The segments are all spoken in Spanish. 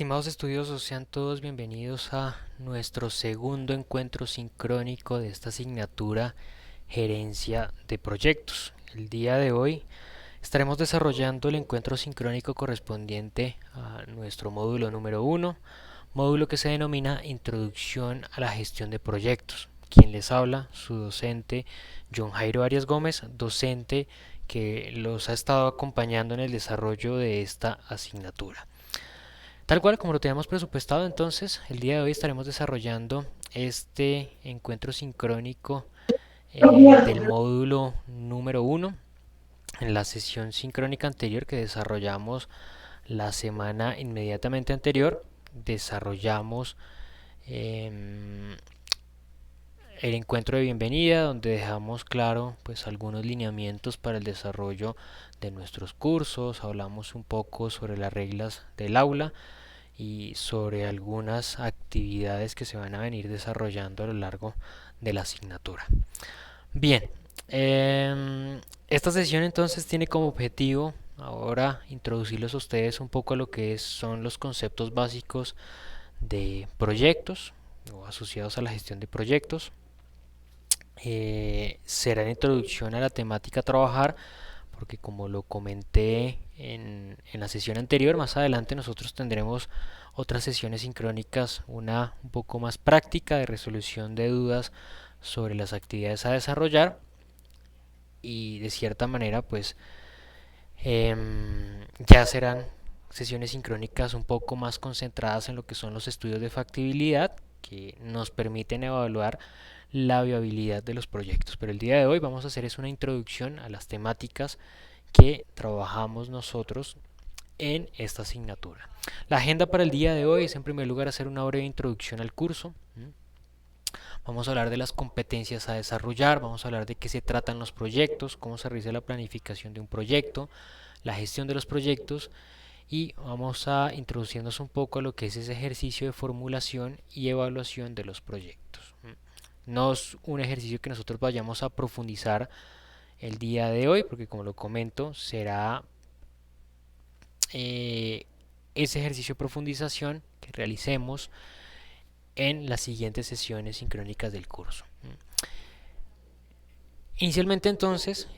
Estimados estudiosos, sean todos bienvenidos a nuestro segundo encuentro sincrónico de esta asignatura Gerencia de Proyectos. El día de hoy estaremos desarrollando el encuentro sincrónico correspondiente a nuestro módulo número uno, módulo que se denomina Introducción a la Gestión de Proyectos. Quien les habla, su docente John Jairo Arias Gómez, docente que los ha estado acompañando en el desarrollo de esta asignatura. Tal cual como lo teníamos presupuestado, entonces el día de hoy estaremos desarrollando este encuentro sincrónico del módulo número uno. En la sesión sincrónica anterior que desarrollamos la semana inmediatamente anterior, desarrollamos eh, el encuentro de bienvenida, donde dejamos claro pues algunos lineamientos para el desarrollo de nuestros cursos, hablamos un poco sobre las reglas del aula y sobre algunas actividades que se van a venir desarrollando a lo largo de la asignatura. Bien, esta sesión entonces tiene como objetivo ahora introducirles a ustedes un poco a lo que son los conceptos básicos de proyectos o asociados a la gestión de proyectos. Será la introducción a la temática a trabajar, porque como lo comenté en la sesión anterior, más adelante nosotros tendremos otras sesiones sincrónicas, una un poco más práctica de resolución de dudas sobre las actividades a desarrollar y de cierta manera pues ya serán sesiones sincrónicas un poco más concentradas en lo que son los estudios de factibilidad que nos permiten evaluar la viabilidad de los proyectos. Pero el día de hoy vamos a hacer es una introducción a las temáticas que trabajamos nosotros en esta asignatura. La agenda para el día de hoy es en primer lugar hacer una breve introducción al curso. Vamos a hablar de las competencias a desarrollar, vamos a hablar de qué se tratan los proyectos, cómo se realiza la planificación de un proyecto, la gestión de los proyectos y vamos a introducirnos un poco a lo que es ese ejercicio de formulación y evaluación de los proyectos. No es un ejercicio que nosotros vayamos a profundizar el día de hoy, porque como lo comento, será eh, ese ejercicio de profundización que realicemos en las siguientes sesiones sincrónicas del curso. Inicialmente entonces,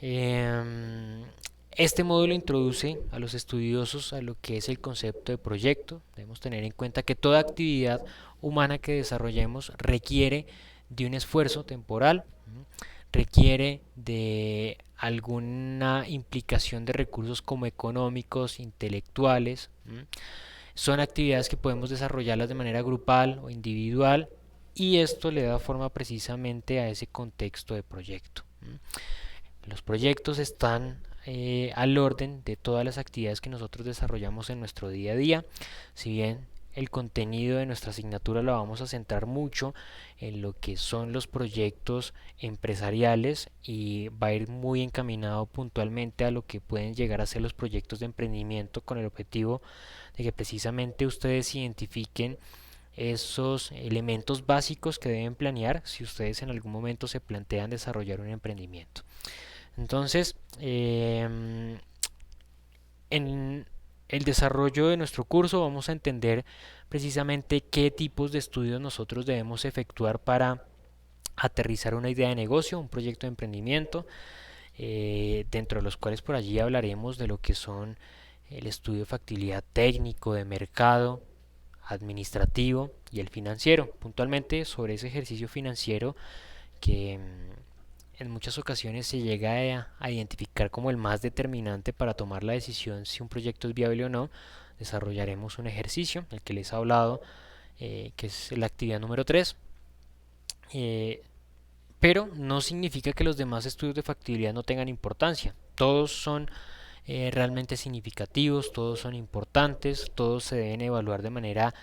este módulo introduce a los estudiosos a lo que es el concepto de proyecto. Debemos tener en cuenta que toda actividad humana que desarrollemos requiere de un esfuerzo temporal, requiere de alguna implicación de recursos como económicos, intelectuales. Son actividades que podemos desarrollarlas de manera grupal o individual y esto le da forma precisamente a ese contexto de proyecto. Los proyectos están al orden de todas las actividades que nosotros desarrollamos en nuestro día a día. Si bien el contenido de nuestra asignatura lo vamos a centrar mucho en lo que son los proyectos empresariales y va a ir muy encaminado puntualmente a lo que pueden llegar a ser los proyectos de emprendimiento con el objetivo de que precisamente ustedes identifiquen esos elementos básicos que deben planear si ustedes en algún momento se plantean desarrollar un emprendimiento. Entonces, en el desarrollo de nuestro curso vamos a entender precisamente qué tipos de estudios nosotros debemos efectuar para aterrizar una idea de negocio, un proyecto de emprendimiento, dentro de los cuales por allí hablaremos de lo que son el estudio de factibilidad técnico, de mercado, administrativo y el financiero. Puntualmente sobre ese ejercicio financiero que en muchas ocasiones se llega a identificar como el más determinante para tomar la decisión si un proyecto es viable o no, desarrollaremos un ejercicio, el que les he hablado, que es la actividad número 3. Pero no significa que los demás estudios de factibilidad no tengan importancia. Todos son realmente significativos, todos son importantes, todos se deben evaluar de manera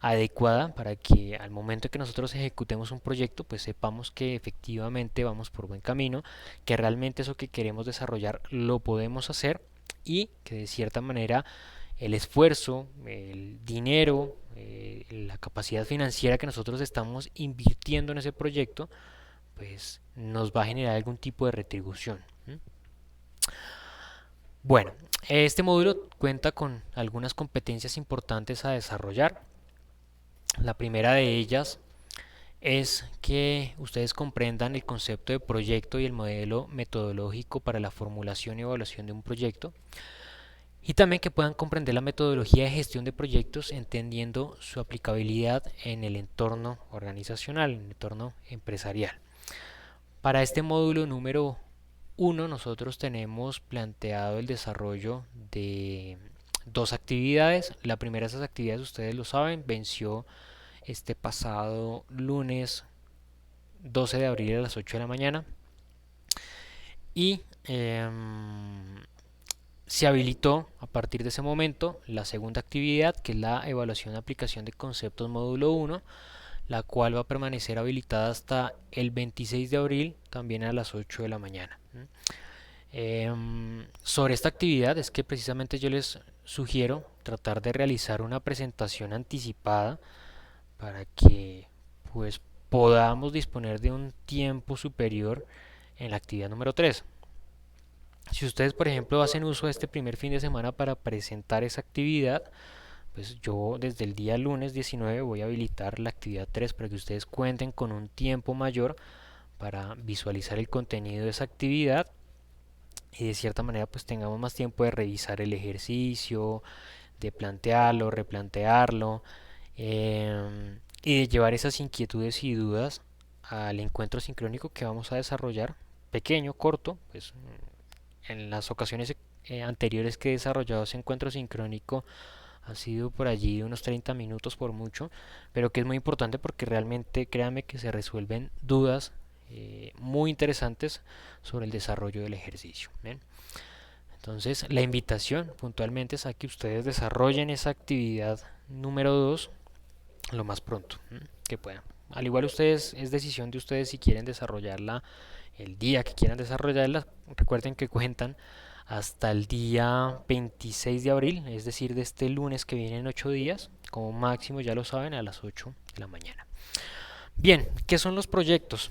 adecuada para que al momento que nosotros ejecutemos un proyecto pues sepamos que efectivamente vamos por buen camino, que realmente eso que queremos desarrollar lo podemos hacer y que de cierta manera el esfuerzo, el dinero, la capacidad financiera que nosotros estamos invirtiendo en ese proyecto pues nos va a generar algún tipo de retribución. Bueno, este módulo cuenta con algunas competencias importantes a desarrollar. La primera de ellas es que ustedes comprendan el concepto de proyecto y el modelo metodológico para la formulación y evaluación de un proyecto. Y también que puedan comprender la metodología de gestión de proyectos entendiendo su aplicabilidad en el entorno organizacional, en el entorno empresarial. Para este módulo número uno nosotros tenemos planteado el desarrollo de dos actividades. La primera de esas actividades, ustedes lo saben, venció este pasado lunes 12 de abril a las 8 de la mañana y se habilitó a partir de ese momento la segunda actividad, que es la evaluación de aplicación de conceptos módulo uno, la cual va a permanecer habilitada hasta el 26 de abril también a las 8 de la mañana. Sobre esta actividad es que precisamente yo les sugiero tratar de realizar una presentación anticipada para que pues podamos disponer de un tiempo superior en la actividad número 3. Si ustedes, por ejemplo, hacen uso de este primer fin de semana para presentar esa actividad, pues yo desde el día lunes 19 voy a habilitar la actividad 3 para que ustedes cuenten con un tiempo mayor para visualizar el contenido de esa actividad y de cierta manera pues tengamos más tiempo de revisar el ejercicio, de plantearlo, replantearlo, y de llevar esas inquietudes y dudas al encuentro sincrónico que vamos a desarrollar, pequeño, corto, pues en las ocasiones anteriores que he desarrollado ese encuentro sincrónico ha sido por allí de unos 30 minutos por mucho, pero que es muy importante porque realmente créanme que se resuelven dudas muy interesantes sobre el desarrollo del ejercicio. ¿Bien? Entonces la invitación puntualmente es a que ustedes desarrollen esa actividad número 2 lo más pronto que puedan. Al igual ustedes, es decisión de ustedes si quieren desarrollarla el día que quieran desarrollarla. Recuerden que cuentan hasta el día 26 de abril, es decir, de este lunes que viene en 8 días, como máximo ya lo saben, a las 8 de la mañana. Bien, ¿qué son los proyectos?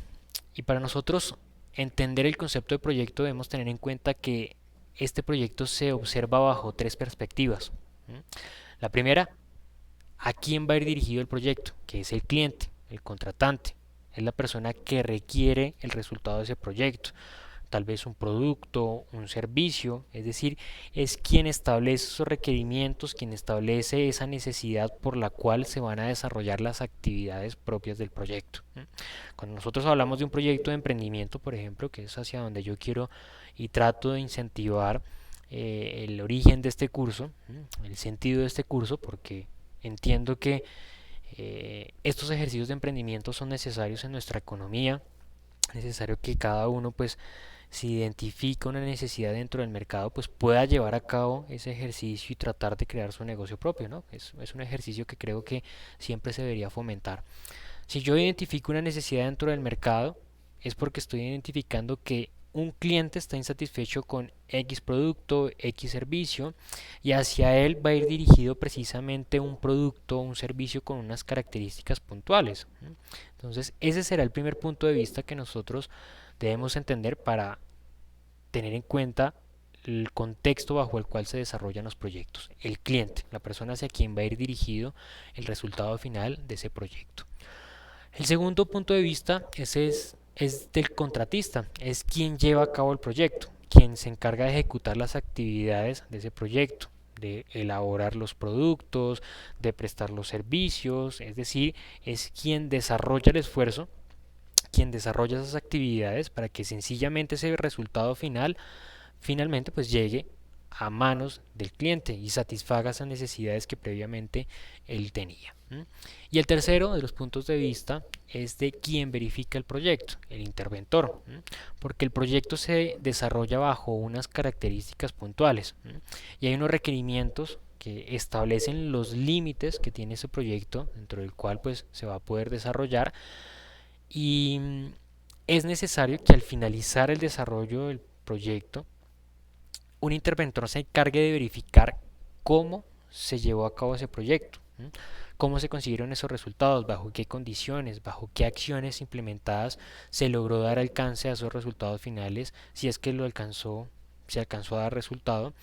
Y para nosotros entender el concepto de proyecto debemos tener en cuenta que este proyecto se observa bajo tres perspectivas. La primera, ¿a quién va a ir dirigido el proyecto? Que es el cliente, el contratante, es la persona que requiere el resultado de ese proyecto, tal vez un producto, un servicio, es decir, es quien establece esos requerimientos, quien establece esa necesidad por la cual se van a desarrollar las actividades propias del proyecto. Cuando nosotros hablamos de un proyecto de emprendimiento, por ejemplo, que es hacia donde yo quiero y trato de incentivar el origen de este curso, el sentido de este curso, porque entiendo que estos ejercicios de emprendimiento son necesarios en nuestra economía, es necesario que cada uno pues si identifica una necesidad dentro del mercado, pues pueda llevar a cabo ese ejercicio y tratar de crear su negocio propio, ¿no? Es un ejercicio que creo que siempre se debería fomentar. Si yo identifico una necesidad dentro del mercado, es porque estoy identificando que un cliente está insatisfecho con X producto, X servicio, y hacia él va a ir dirigido precisamente un producto o un servicio con unas características puntuales. Entonces, ese será el primer punto de vista que nosotros debemos entender para tener en cuenta el contexto bajo el cual se desarrollan los proyectos, el cliente, la persona hacia quien va a ir dirigido el resultado final de ese proyecto. El segundo punto de vista es del contratista, es quien lleva a cabo el proyecto, quien se encarga de ejecutar las actividades de ese proyecto, de elaborar los productos, de prestar los servicios, es decir, es quien desarrolla el esfuerzo, quien desarrolla esas actividades para que sencillamente ese resultado final finalmente pues llegue a manos del cliente y satisfaga esas necesidades que previamente él tenía. Y el tercero de los puntos de vista es de quien verifica el proyecto, el interventor, porque el proyecto se desarrolla bajo unas características puntuales y hay unos requerimientos que establecen los límites que tiene ese proyecto dentro del cual pues se va a poder desarrollar y es necesario que al finalizar el desarrollo del proyecto un interventor se encargue de verificar cómo se llevó a cabo ese proyecto, cómo se consiguieron esos resultados, bajo qué condiciones, bajo qué acciones implementadas se logró dar alcance a esos resultados finales, si es que lo alcanzó, se alcanzó a dar resultado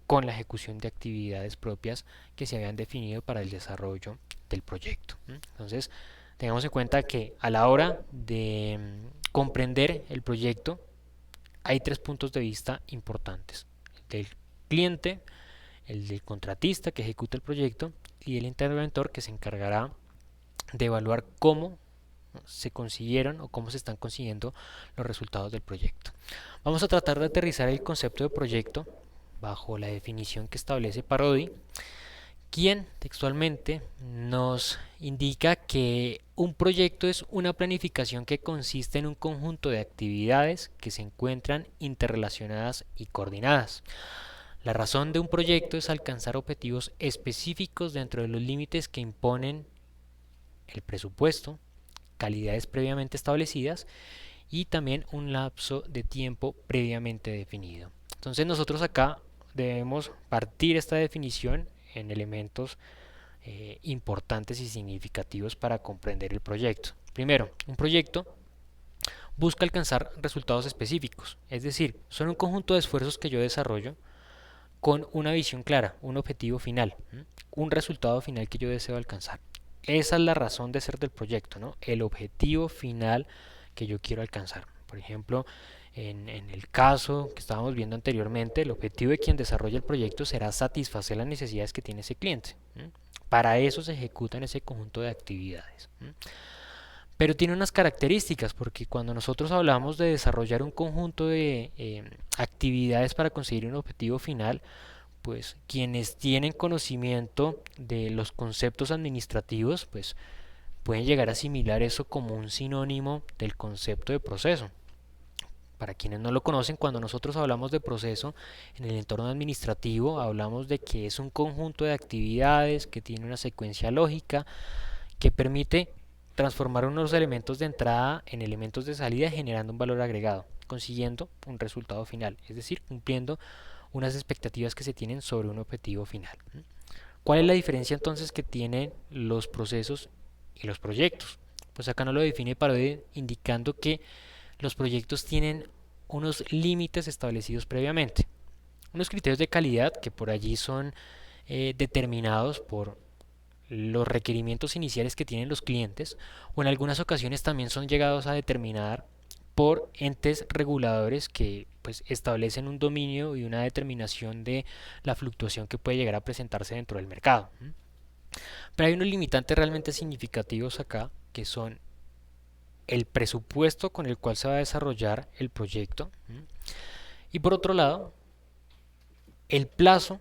con la ejecución de actividades propias que se habían definido para el desarrollo del proyecto. Entonces, tengamos en cuenta que a la hora de comprender el proyecto hay tres puntos de vista importantes: el del cliente, el del contratista que ejecuta el proyecto y el interventor que se encargará de evaluar cómo se consiguieron o cómo se están consiguiendo los resultados del proyecto. Vamos a tratar de aterrizar el concepto de proyecto bajo la definición que establece Parodi, quien textualmente nos indica que un proyecto es una planificación que consiste en un conjunto de actividades que se encuentran interrelacionadas y coordinadas. La razón de un proyecto es alcanzar objetivos específicos dentro de los límites que imponen el presupuesto, calidades previamente establecidas y también un lapso de tiempo previamente definido. Entonces nosotros acá debemos partir esta definición en elementos importantes y significativos para comprender el proyecto. Primero, un proyecto busca alcanzar resultados específicos, es decir, son un conjunto de esfuerzos que yo desarrollo con una visión clara, un objetivo final, un resultado final que yo deseo alcanzar. Esa es la razón de ser del proyecto, ¿no? El objetivo final que yo quiero alcanzar. Por ejemplo, en el caso que estábamos viendo anteriormente, el objetivo de quien desarrolla el proyecto será satisfacer las necesidades que tiene ese cliente. Para eso se ejecutan ese conjunto de actividades. Pero tiene unas características, porque cuando nosotros hablamos de desarrollar un conjunto de actividades para conseguir un objetivo final, pues quienes tienen conocimiento de los conceptos administrativos, pues pueden llegar a asimilar eso como un sinónimo del concepto de proceso. Para quienes no lo conocen, cuando nosotros hablamos de proceso en el entorno administrativo, hablamos de que es un conjunto de actividades que tiene una secuencia lógica que permite transformar unos elementos de entrada en elementos de salida generando un valor agregado, consiguiendo un resultado final, es decir, cumpliendo unas expectativas que se tienen sobre un objetivo final. ¿Cuál es la diferencia entonces que tienen los procesos y los proyectos? Pues acá no lo define Parodi, indicando que los proyectos tienen unos límites establecidos previamente, unos criterios de calidad que por allí son determinados por los requerimientos iniciales que tienen los clientes, o en algunas ocasiones también son llegados a determinar por entes reguladores que pues establecen un dominio y una determinación de la fluctuación que puede llegar a presentarse dentro del mercado. Pero hay unos limitantes realmente significativos acá, que son el presupuesto con el cual se va a desarrollar el proyecto y por otro lado el plazo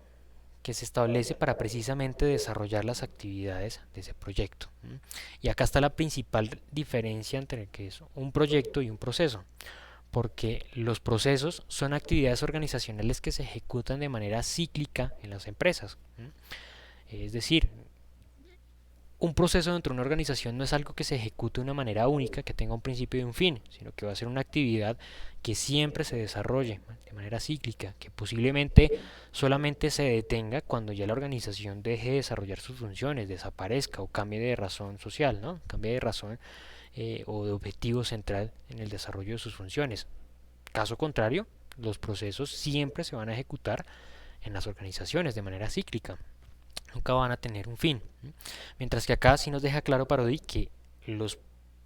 que se establece para precisamente desarrollar las actividades de ese proyecto. Y acá está la principal diferencia entre que es un proyecto y un proceso, porque los procesos son actividades organizacionales que se ejecutan de manera cíclica en las empresas. Es decir, un proceso dentro de una organización no es algo que se ejecute de una manera única, que tenga un principio y un fin, sino que va a ser una actividad que siempre se desarrolle de manera cíclica, que posiblemente solamente se detenga cuando ya la organización deje de desarrollar sus funciones, desaparezca o cambie de razón social, ¿no? Cambie de razón o de objetivo central en el desarrollo de sus funciones. Caso contrario, los procesos siempre se van a ejecutar en las organizaciones de manera cíclica, nunca van a tener un fin. Mientras que acá sí nos deja claro Parodi que los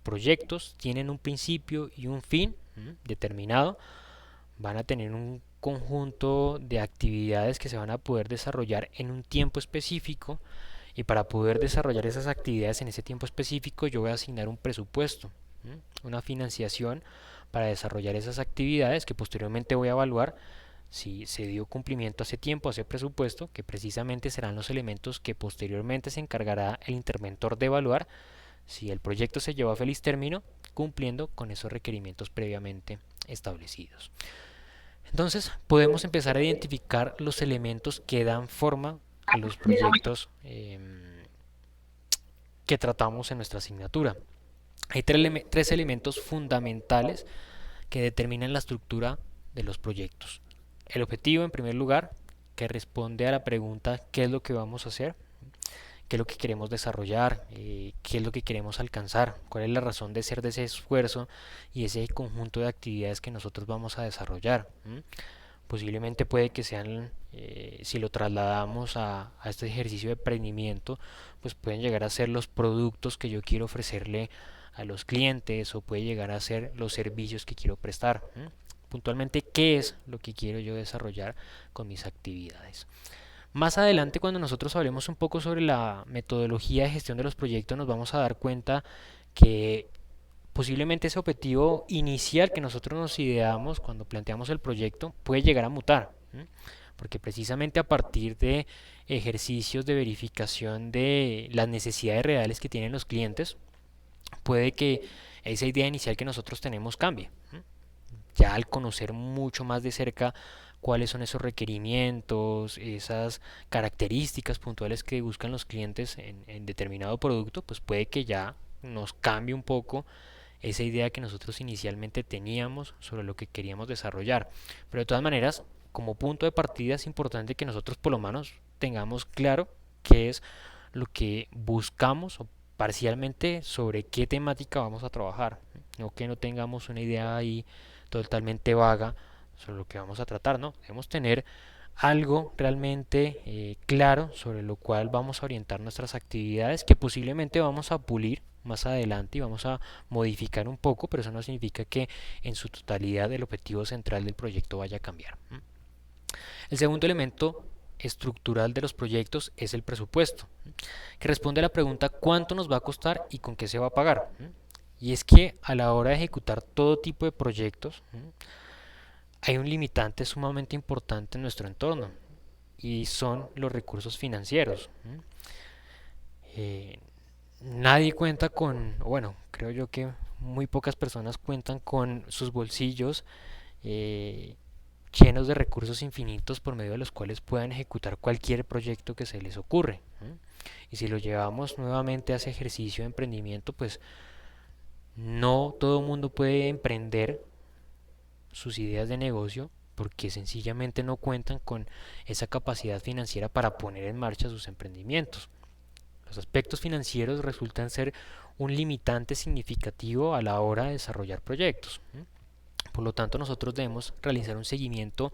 proyectos tienen un principio y un fin determinado, van a tener un conjunto de actividades que se van a poder desarrollar en un tiempo específico, y para poder desarrollar esas actividades en ese tiempo específico yo voy a asignar un presupuesto, una financiación para desarrollar esas actividades que posteriormente voy a evaluar si se dio cumplimiento a ese tiempo, a ese presupuesto, que precisamente serán los elementos que posteriormente se encargará el interventor de evaluar si el proyecto se llevó a feliz término cumpliendo con esos requerimientos previamente establecidos. Entonces podemos empezar a identificar los elementos que dan forma a los proyectos que tratamos en nuestra asignatura. Hay tres elementos fundamentales que determinan la estructura de los proyectos. El objetivo, en primer lugar, que responde a la pregunta ¿qué es lo que vamos a hacer? ¿Qué es lo que queremos desarrollar? ¿Qué es lo que queremos alcanzar? ¿Cuál es la razón de ser de ese esfuerzo y ese conjunto de actividades que nosotros vamos a desarrollar? Posiblemente puede que sean, si lo trasladamos a este ejercicio de emprendimiento, pues pueden llegar a ser los productos que yo quiero ofrecerle a los clientes o puede llegar a ser los servicios que quiero prestar. Puntualmente, ¿qué es lo que quiero yo desarrollar con mis actividades? Más adelante, cuando nosotros hablemos un poco sobre la metodología de gestión de los proyectos, nos vamos a dar cuenta que posiblemente ese objetivo inicial que nosotros nos ideamos cuando planteamos el proyecto puede llegar a mutar, porque precisamente a partir de ejercicios de verificación de las necesidades reales que tienen los clientes, puede que esa idea inicial que nosotros tenemos cambie. Ya al conocer mucho más de cerca cuáles son esos requerimientos, esas características puntuales que buscan los clientes en determinado producto, pues puede que ya nos cambie un poco esa idea que nosotros inicialmente teníamos sobre lo que queríamos desarrollar. Pero de todas maneras, como punto de partida es importante que nosotros por lo menos tengamos claro qué es lo que buscamos o parcialmente sobre qué temática vamos a trabajar, no que no tengamos una idea ahí totalmente vaga sobre lo que vamos a tratar, ¿no? Debemos tener algo realmente claro sobre lo cual vamos a orientar nuestras actividades que posiblemente vamos a pulir más adelante y vamos a modificar un poco, pero eso no significa que en su totalidad el objetivo central del proyecto vaya a cambiar. El segundo elemento estructural de los proyectos es el presupuesto, que responde a la pregunta cuánto nos va a costar y con qué se va a pagar. Y es que a la hora de ejecutar todo tipo de proyectos, hay un limitante sumamente importante en nuestro entorno y son los recursos financieros. Eh, Nadie cuenta con, bueno, creo yo que muy pocas personas cuentan con sus bolsillos eh, llenos de recursos infinitos por medio de los cuales puedan ejecutar cualquier proyecto que se les ocurre. Y si lo llevamos nuevamente a ese ejercicio de emprendimiento, pues no todo el mundo puede emprender sus ideas de negocio porque sencillamente no cuentan con esa capacidad financiera para poner en marcha sus emprendimientos. Los aspectos financieros resultan ser un limitante significativo a la hora de desarrollar proyectos. Por lo tanto, nosotros debemos realizar un seguimiento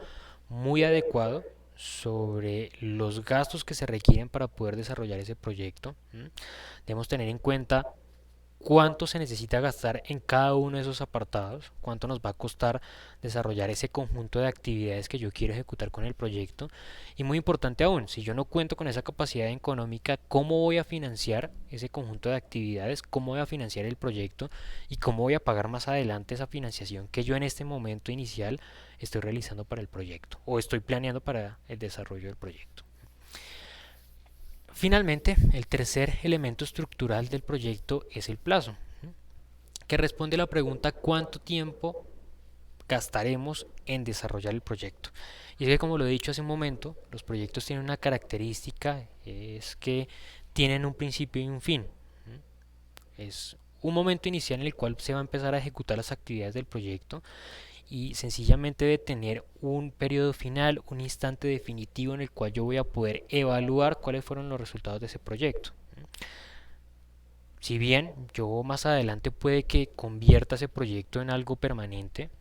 muy adecuado sobre los gastos que se requieren para poder desarrollar ese proyecto. Debemos tener en cuenta cuánto se necesita gastar en cada uno de esos apartados, cuánto nos va a costar desarrollar ese conjunto de actividades que yo quiero ejecutar con el proyecto y muy importante aún, si yo no cuento con esa capacidad económica, ¿cómo voy a financiar ese conjunto de actividades? ¿Cómo voy a financiar el proyecto? ¿Y cómo voy a pagar más adelante esa financiación que yo en este momento inicial estoy realizando para el proyecto o estoy planeando para el desarrollo del proyecto? Finalmente, el tercer elemento estructural del proyecto es el plazo, que responde a la pregunta ¿cuánto tiempo gastaremos en desarrollar el proyecto? Y es que como lo he dicho hace un momento, los proyectos tienen una característica, es que tienen un principio y un fin. Es un momento inicial en el cual se va a empezar a ejecutar las actividades del proyecto y sencillamente de tener un periodo final, un instante definitivo en el cual yo voy a poder evaluar cuáles fueron los resultados de ese proyecto. Si bien yo más adelante puede que convierta ese proyecto en algo permanente,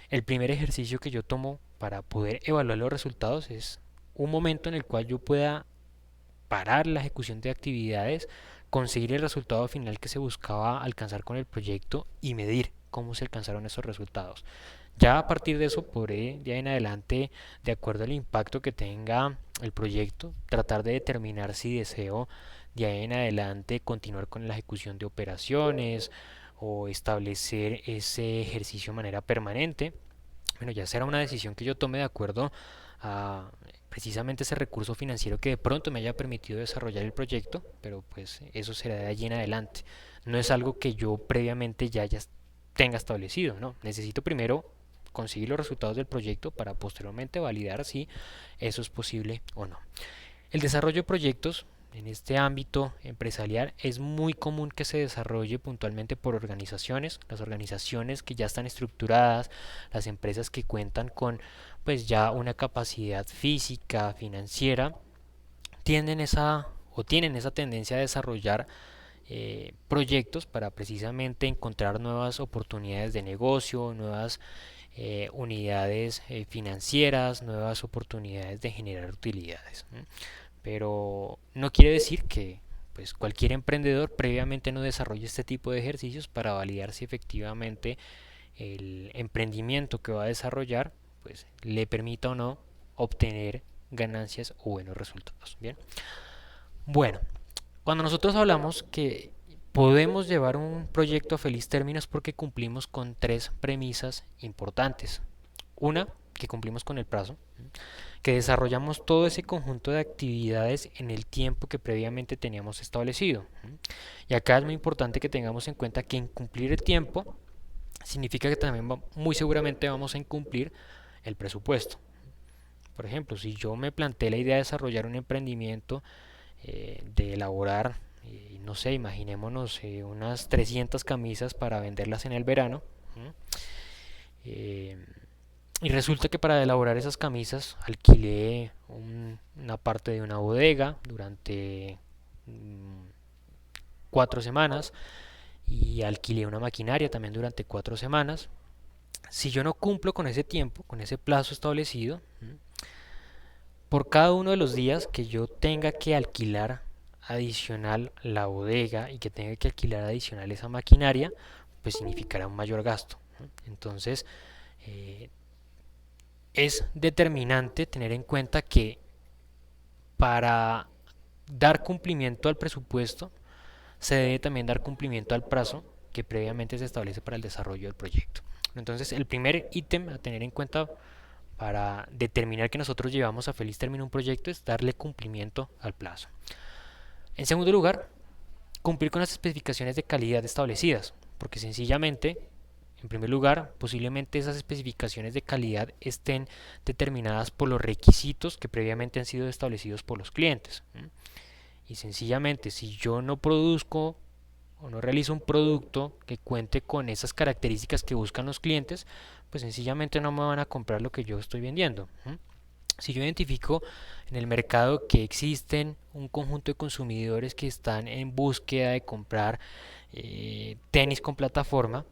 el primer ejercicio que yo tomo para poder evaluar los resultados es un momento en el cual yo pueda parar la ejecución de actividades, conseguir el resultado final que se buscaba alcanzar con el proyecto y medir cómo se alcanzaron esos resultados. Ya a partir de eso podré de ahí en adelante, de acuerdo al impacto que tenga el proyecto, tratar de determinar si deseo de ahí en adelante continuar con la ejecución de operaciones o establecer ese ejercicio de manera permanente. Bueno, ya será una decisión que yo tome de acuerdo a precisamente ese recurso financiero que de pronto me haya permitido desarrollar el proyecto, pero pues eso será de allí en adelante. No es algo que yo previamente ya tenga establecido, ¿no? Necesito primero conseguir los resultados del proyecto para posteriormente validar si eso es posible o no. El desarrollo de proyectos en este ámbito empresarial es muy común que se desarrolle puntualmente por organizaciones, las organizaciones que ya están estructuradas, las empresas que cuentan con pues ya una capacidad física, financiera, tienden esa o tienen esa tendencia a desarrollar proyectos para precisamente encontrar nuevas oportunidades de negocio, nuevas unidades financieras, nuevas oportunidades de generar utilidades. Pero no quiere decir que pues cualquier emprendedor previamente no desarrolle este tipo de ejercicios para validar si efectivamente el emprendimiento que va a desarrollar pues le permita o no obtener ganancias o buenos resultados. Bien, bueno, cuando nosotros hablamos que podemos llevar un proyecto a feliz término es porque cumplimos con tres premisas importantes. Una, que cumplimos con el plazo, que desarrollamos todo ese conjunto de actividades en el tiempo que previamente teníamos establecido. Y acá es muy importante que tengamos en cuenta que incumplir el tiempo significa que también muy seguramente vamos a incumplir el presupuesto. Por ejemplo, si yo me planteé la idea de desarrollar un emprendimiento, de elaborar, no sé, imaginémonos unas 300 camisas para venderlas en el verano. ¿Sí? Y resulta que para elaborar esas camisas alquilé una parte de una bodega durante 4 semanas y alquilé una maquinaria también durante 4 semanas. Si yo no cumplo con ese tiempo, con ese plazo establecido, por cada uno de los días que yo tenga que alquilar adicional la bodega y que tenga que alquilar adicional esa maquinaria, pues significará un mayor gasto. Entonces, es determinante tener en cuenta que para dar cumplimiento al presupuesto, se debe también dar cumplimiento al plazo que previamente se establece para el desarrollo del proyecto. Entonces, el primer ítem a tener en cuenta para determinar que nosotros llevamos a feliz término un proyecto es darle cumplimiento al plazo. En segundo lugar, cumplir con las especificaciones de calidad establecidas, porque sencillamente, en primer lugar, posiblemente esas especificaciones de calidad estén determinadas por los requisitos que previamente han sido establecidos por los clientes. Y sencillamente, si yo no produzco o no realizo un producto que cuente con esas características que buscan los clientes, pues sencillamente no me van a comprar lo que yo estoy vendiendo. Si yo identifico en el mercado que existen un conjunto de consumidores que están en búsqueda de comprar tenis con plataforma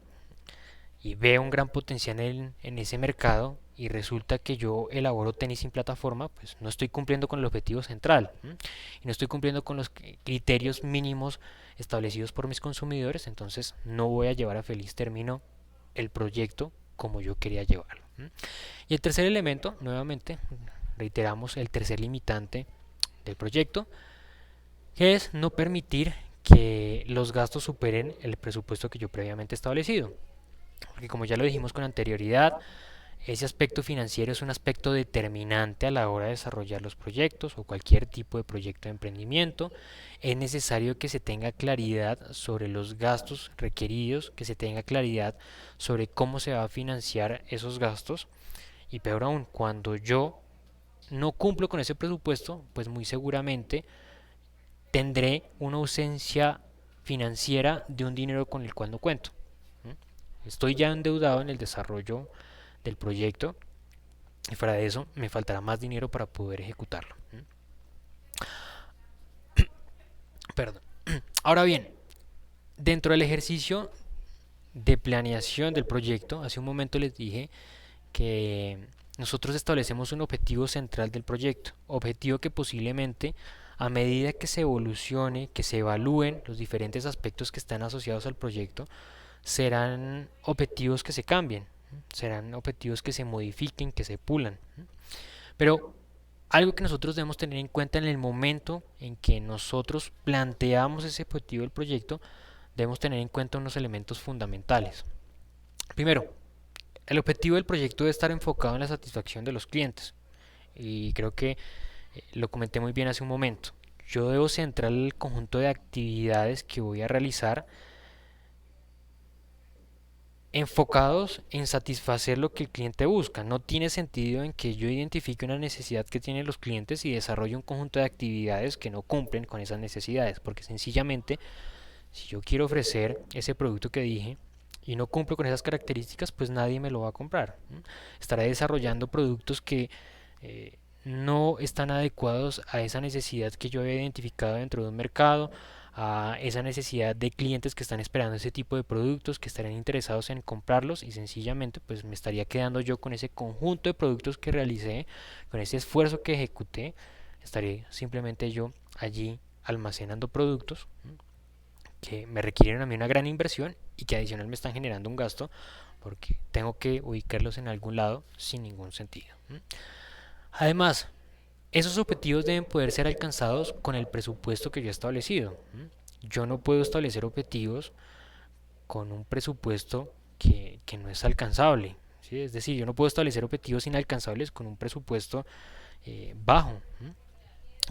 y veo un gran potencial en ese mercado y resulta que yo elaboro tenis sin plataforma, pues no estoy cumpliendo con el objetivo central y no estoy cumpliendo con los criterios mínimos establecidos por mis consumidores, entonces no voy a llevar a feliz término el proyecto como yo quería llevarlo. Y el tercer elemento, nuevamente, reiteramos el tercer limitante del proyecto, que es no permitir que los gastos superen el presupuesto que yo previamente he establecido. Porque como ya lo dijimos con anterioridad, ese aspecto financiero es un aspecto determinante a la hora de desarrollar los proyectos o cualquier tipo de proyecto de emprendimiento. Es necesario que se tenga claridad sobre los gastos requeridos, que se tenga claridad sobre cómo se va a financiar esos gastos. Y peor aún, cuando yo no cumplo con ese presupuesto, pues muy seguramente tendré una ausencia financiera de un dinero con el cual no cuento. Estoy ya endeudado en el desarrollo del proyecto y fuera de eso me faltará más dinero para poder ejecutarlo. Perdón. Ahora bien, dentro del ejercicio de planeación del proyecto, hace un momento les dije que nosotros establecemos un objetivo central del proyecto, objetivo que posiblemente a medida que se evolucione, que se evalúen los diferentes aspectos que están asociados al proyecto, serán objetivos que se cambien, serán objetivos que se modifiquen, que se pulan. Pero algo que nosotros debemos tener en cuenta en el momento en que nosotros planteamos ese objetivo del proyecto, debemos tener en cuenta unos elementos fundamentales. Primero, el objetivo del proyecto debe estar enfocado en la satisfacción de los clientes. Y creo que lo comenté muy bien hace un momento. Yo debo centrar el conjunto de actividades que voy a realizar enfocados en satisfacer lo que el cliente busca. No tiene sentido en que yo identifique una necesidad que tienen los clientes y desarrolle un conjunto de actividades que no cumplen con esas necesidades, porque sencillamente si yo quiero ofrecer ese producto que dije y no cumplo con esas características, pues nadie me lo va a comprar. Estaré desarrollando productos que no están adecuados a esa necesidad que yo había identificado dentro de un mercado, a esa necesidad de clientes que están esperando ese tipo de productos, que estarían interesados en comprarlos y sencillamente pues me estaría quedando yo con ese conjunto de productos que realicé, con ese esfuerzo que ejecuté, estaría simplemente yo allí almacenando productos que me requieren a mí una gran inversión y que adicional me están generando un gasto porque tengo que ubicarlos en algún lado sin ningún sentido. Además, esos objetivos deben poder ser alcanzados con el presupuesto que yo he establecido. Yo no puedo establecer objetivos con un presupuesto que no es alcanzable. ¿Sí? Es decir, yo no puedo establecer objetivos inalcanzables con un presupuesto bajo.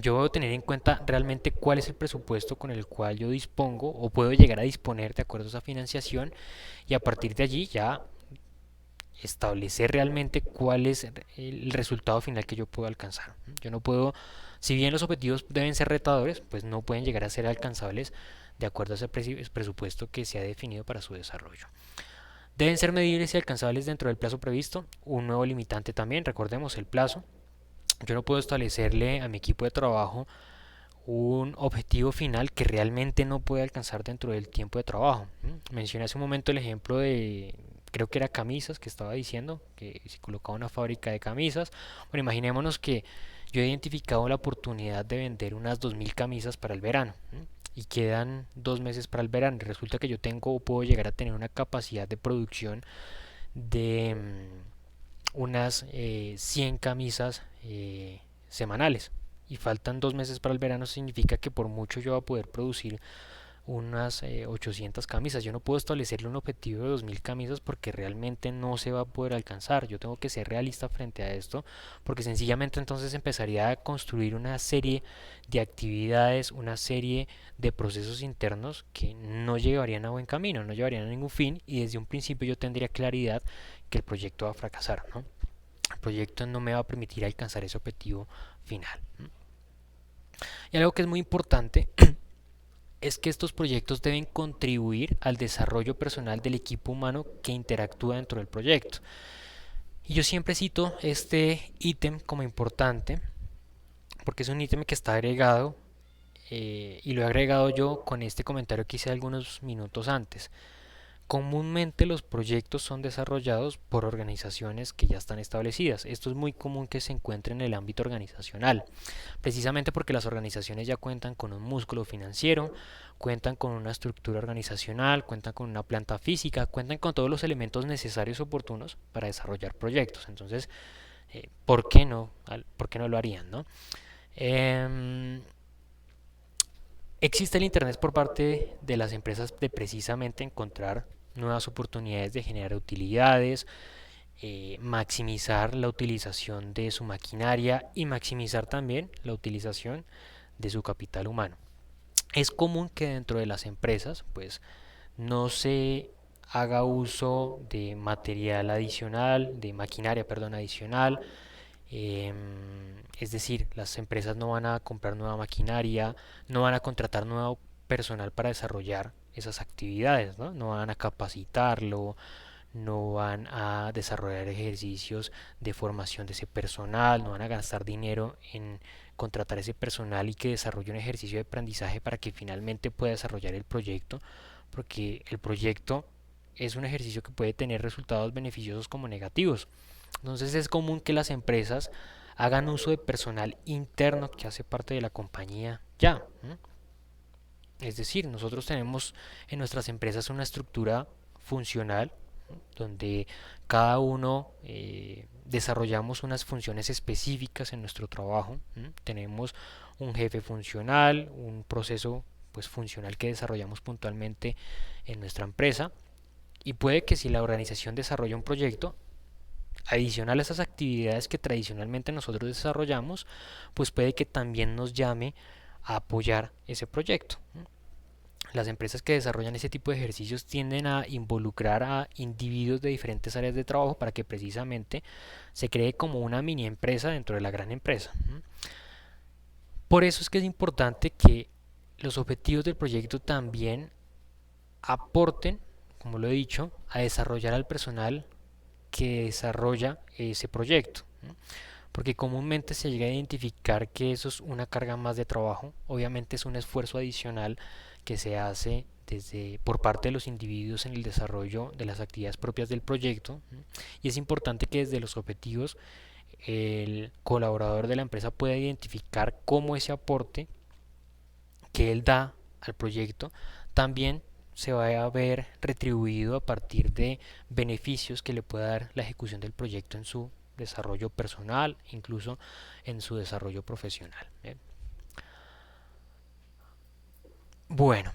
Yo debo tener en cuenta realmente cuál es el presupuesto con el cual yo dispongo o puedo llegar a disponer de acuerdo a esa financiación y a partir de allí ya establecer realmente cuál es el resultado final que yo puedo alcanzar. Yo no puedo, si bien los objetivos deben ser retadores, pues no pueden llegar a ser alcanzables de acuerdo a ese presupuesto que se ha definido para su desarrollo. Deben ser medibles y alcanzables dentro del plazo previsto. Un nuevo limitante también, recordemos el plazo. Yo no puedo establecerle a mi equipo de trabajo un objetivo final que realmente no puede alcanzar dentro del tiempo de trabajo. Mencioné hace un momento el ejemplo de, creo que era camisas, que estaba diciendo que si colocaba una fábrica de camisas, bueno, imaginémonos que yo he identificado la oportunidad de vender unas 2000 camisas para el verano y quedan 2 meses para el verano. Resulta que yo tengo o puedo llegar a tener una capacidad de producción de unas 100 camisas semanales y faltan 2 meses para el verano, significa que por mucho yo voy a poder producir unas 800 camisas. Yo no puedo establecerle un objetivo de 2000 camisas porque realmente no se va a poder alcanzar. Yo tengo que ser realista frente a esto porque sencillamente entonces empezaría a construir una serie de actividades, una serie de procesos internos que no llevarían a buen camino, no llevarían a ningún fin y desde un principio yo tendría claridad que el proyecto va a fracasar, ¿no? El proyecto no me va a permitir alcanzar ese objetivo final. Y algo que es muy importante es que estos proyectos deben contribuir al desarrollo personal del equipo humano que interactúa dentro del proyecto. Y yo siempre cito este ítem como importante porque es un ítem que está agregado y lo he agregado yo con este comentario que hice algunos minutos antes. Comúnmente los proyectos son desarrollados por organizaciones que ya están establecidas. Esto es muy común que se encuentre en el ámbito organizacional, precisamente porque las organizaciones ya cuentan con un músculo financiero, cuentan con una estructura organizacional, cuentan con una planta física, cuentan con todos los elementos necesarios y oportunos para desarrollar proyectos. Entonces, ¿por qué no? ¿Por qué no lo harían, no? Eh, Existe el interés por parte de las empresas de precisamente encontrar nuevas oportunidades de generar utilidades, maximizar la utilización de su maquinaria y maximizar también la utilización de su capital humano. Es común que dentro de las empresas pues no se haga uso de material adicional, de maquinaria, perdón, adicional. Es decir, las empresas no van a comprar nueva maquinaria, no van a contratar nuevo personal para desarrollar esas actividades, ¿no? No van a capacitarlo, no van a desarrollar ejercicios de formación de ese personal, no van a gastar dinero en contratar ese personal y que desarrolle un ejercicio de aprendizaje para que finalmente pueda desarrollar el proyecto, porque el proyecto es un ejercicio que puede tener resultados beneficiosos como negativos. Entonces es común que las empresas hagan uso de personal interno que hace parte de la compañía ya. Es decir, nosotros tenemos en nuestras empresas una estructura funcional donde cada uno desarrollamos unas funciones específicas en nuestro trabajo. Tenemos un jefe funcional, un proceso pues funcional que desarrollamos puntualmente en nuestra empresa y puede que si la organización desarrolla un proyecto adicional a esas actividades que tradicionalmente nosotros desarrollamos, pues puede que también nos llame a apoyar ese proyecto. Las empresas que desarrollan ese tipo de ejercicios tienden a involucrar a individuos de diferentes áreas de trabajo para que precisamente se cree como una mini empresa dentro de la gran empresa. Por eso es que es importante que los objetivos del proyecto también aporten, como lo he dicho, a desarrollar al personal que desarrolla ese proyecto. Porque comúnmente se llega a identificar que eso es una carga más de trabajo, obviamente es un esfuerzo adicional que se hace por parte de los individuos en el desarrollo de las actividades propias del proyecto, y es importante que desde los objetivos el colaborador de la empresa pueda identificar cómo ese aporte que él da al proyecto también se va a ver retribuido a partir de beneficios que le pueda dar la ejecución del proyecto en su desarrollo personal, incluso en su desarrollo profesional. Bueno,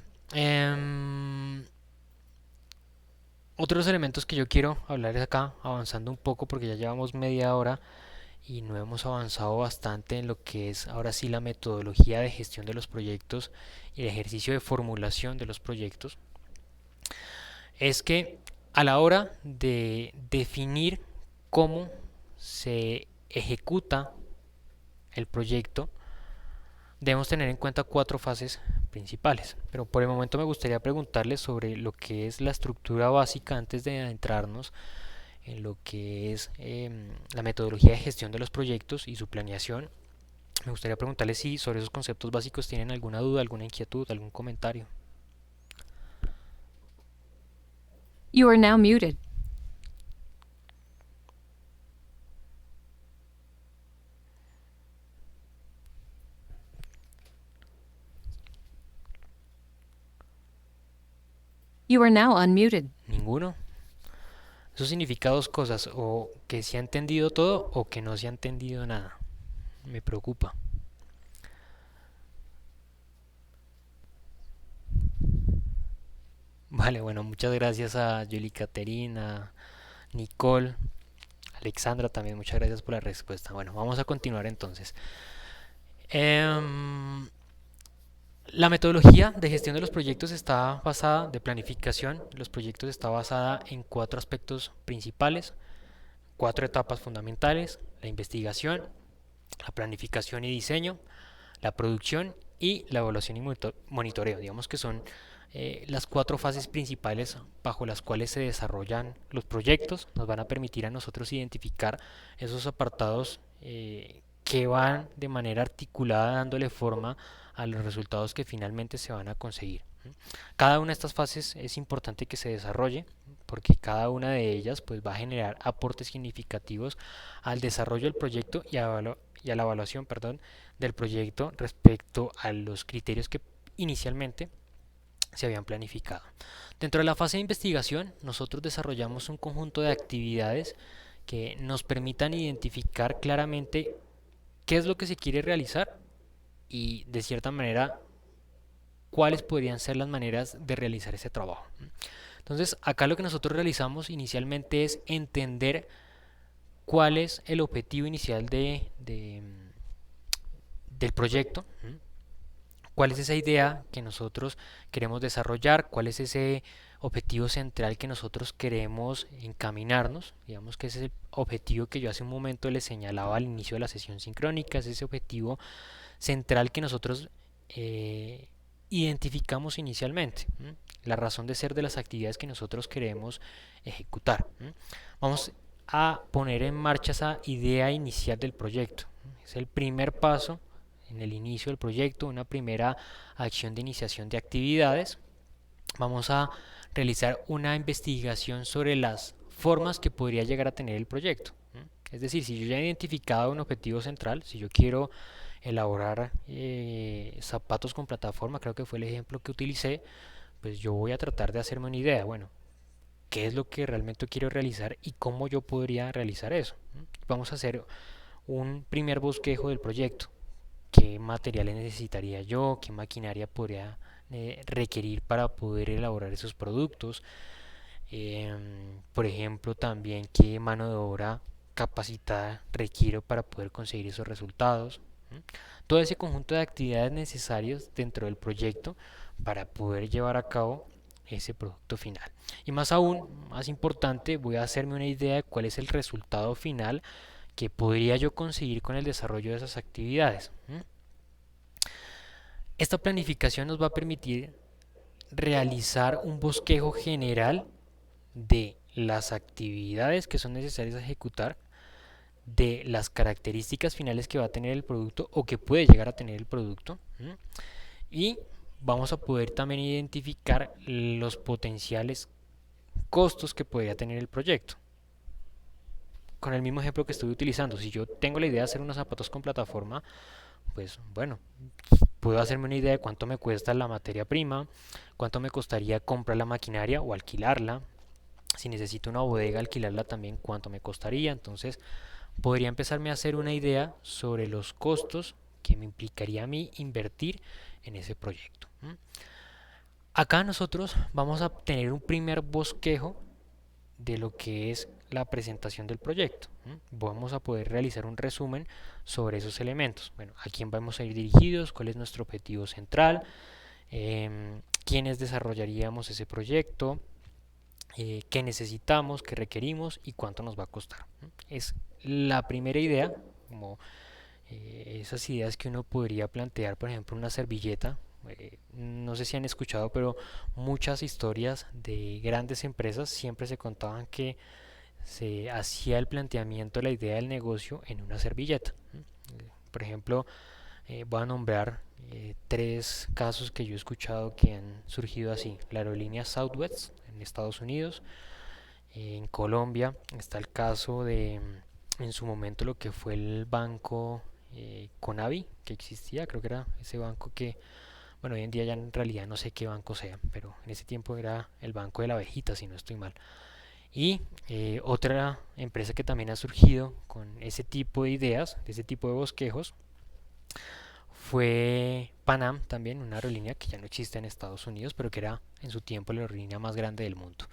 otros elementos que yo quiero hablar es acá, avanzando un poco porque ya llevamos media hora y no hemos avanzado bastante en lo que es ahora sí la metodología de gestión de los proyectos y el ejercicio de formulación de los proyectos. Es que a la hora de definir cómo se ejecuta el proyecto, debemos tener en cuenta cuatro fases principales. Pero por el momento me gustaría preguntarles sobre lo que es la estructura básica antes de adentrarnos en lo que es la metodología de gestión de los proyectos y su planeación. Me gustaría preguntarles si sobre esos conceptos básicos tienen alguna duda, alguna inquietud, algún comentario. You are now muted. You are now unmuted. ¿Ninguno? Eso significa dos cosas, o que se ha entendido todo o que no se ha entendido nada. Me preocupa. Vale, bueno, muchas gracias a Yuli Caterina, Nicole, Alexandra también, muchas gracias por la respuesta. Bueno, vamos a continuar entonces. La metodología de gestión de los proyectos está basada, de planificación, los proyectos está basada en cuatro aspectos principales, cuatro etapas fundamentales: la investigación, la planificación y diseño, la producción y la evaluación y monitoreo. Digamos que son las cuatro fases principales bajo las cuales se desarrollan los proyectos. Nos van a permitir a nosotros identificar esos apartados que van de manera articulada dándole forma a los resultados que finalmente se van a conseguir. Cada una de estas fases es importante que se desarrolle porque cada una de ellas pues va a generar aportes significativos al desarrollo del proyecto y a la evaluación, perdón, del proyecto respecto a los criterios que inicialmente se habían planificado. Dentro de la fase de investigación, nosotros desarrollamos un conjunto de actividades que nos permitan identificar claramente qué es lo que se quiere realizar y de cierta manera cuáles podrían ser las maneras de realizar ese trabajo. Entonces, acá lo que nosotros realizamos inicialmente es entender cuál es el objetivo inicial del proyecto, cuál es esa idea que nosotros queremos desarrollar, cuál es ese objetivo central que nosotros queremos encaminarnos. Digamos que ese es el objetivo que yo hace un momento les señalaba al inicio de la sesión sincrónica, es ese objetivo central que nosotros identificamos inicialmente, la razón de ser de las actividades que nosotros queremos ejecutar. Vamos a poner en marcha esa idea inicial del proyecto. Es el primer paso en el inicio del proyecto, una primera acción de iniciación de actividades. Vamos a realizar una investigación sobre las formas que podría llegar a tener el proyecto. Es decir, si yo ya he identificado un objetivo central, si yo quiero elaborar zapatos con plataforma, creo que fue el ejemplo que utilicé, pues yo voy a tratar de hacerme una idea, bueno, qué es lo que realmente quiero realizar y cómo yo podría realizar eso. Vamos a hacer un primer bosquejo del proyecto. ¿Qué materiales necesitaría yo? ¿Qué maquinaria podría requerir para poder elaborar esos productos? Por ejemplo, también qué mano de obra capacitada requiero para poder conseguir esos resultados. Todo ese conjunto de actividades necesarias dentro del proyecto para poder llevar a cabo ese producto final. Y más aún, más importante, voy a hacerme una idea de cuál es el resultado final que podría yo conseguir con el desarrollo de esas actividades. Esta planificación nos va a permitir realizar un bosquejo general de las actividades que son necesarias a ejecutar, de las características finales que va a tener el producto o que puede llegar a tener el producto, y vamos a poder también identificar los potenciales costos que podría tener el proyecto. Con el mismo ejemplo que estoy utilizando, si yo tengo la idea de hacer unos zapatos con plataforma, pues bueno, puedo hacerme una idea de cuánto me cuesta la materia prima, cuánto me costaría comprar la maquinaria o alquilarla, si necesito una bodega, alquilarla también, cuánto me costaría. Entonces podría empezarme a hacer una idea sobre los costos que me implicaría a mí invertir en ese proyecto. Acá nosotros vamos a tener un primer bosquejo de lo que es la presentación del proyecto. Vamos a poder realizar un resumen sobre esos elementos. Bueno, a quién vamos a ir dirigidos, cuál es nuestro objetivo central, quiénes desarrollaríamos ese proyecto, qué necesitamos, qué requerimos y cuánto nos va a costar. Es la primera idea, como esas ideas que uno podría plantear, por ejemplo, una servilleta. No sé si han escuchado, pero muchas historias de grandes empresas siempre se contaban que se hacía el planteamiento, la idea del negocio en una servilleta. Por ejemplo, voy a nombrar tres casos que yo he escuchado que han surgido así. La aerolínea Southwest en Estados Unidos, en Colombia está el caso de en su momento lo que fue el banco Conavi que existía, creo que era ese banco que, bueno, hoy en día ya en realidad no sé qué banco sea, pero en ese tiempo era el banco de la abejita, si no estoy mal. Y otra empresa que también ha surgido con ese tipo de ideas, de ese tipo de bosquejos, fue Panam también, una aerolínea que ya no existe en Estados Unidos, pero que era en su tiempo la aerolínea más grande del mundo.